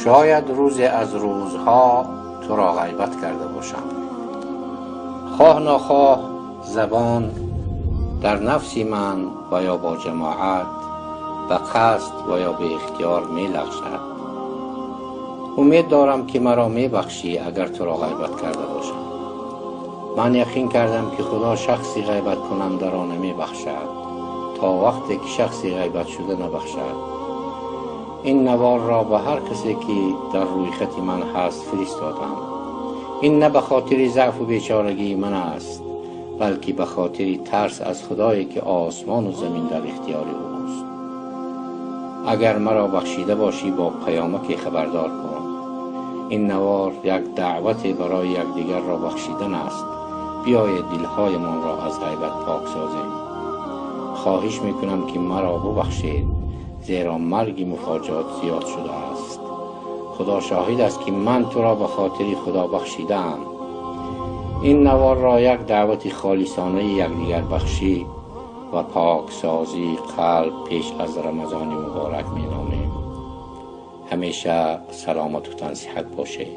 شاید روز از روزها تو را غیبت کرده باشم. خواه ناخواه زبان در نفسی من و یا با جماعت به قصد و یا به اختیار می لغزد. امید دارم که مرا می بخشی اگر تو را غیبت کرده باشم. من یقین کردم که خدا شخصی غیبت کننده را نمی بخشد تا وقتی که شخصی غیبت شده نبخشد. این نوار را به هر کسی که در روی خط من هست فرستادم. این نه به خاطر ضعف و بیچارگی من است، بلکه به خاطر ترس از خدایی که آسمان و زمین در اختیار اوست. اگر مرا بخشیده باشی با پیامک خبردار کن. این نوار یک دعوت برای یکدیگر را بخشیدن است. بیاید دلهایمان را از غیبت پاک سازیم. خواهش میکنم که مرا ببخشید، زیرا مرگ مفاجات زیاد شده است. خدا شاهد است که من تو را به خاطر خدا بخشیدم. این نوار را یک دعوت خالصانه یکدیگر بخشی و پاک سازی قلب پیش از رمضان مبارک می نامیم. همیشه سلامت و تن صحت باشه.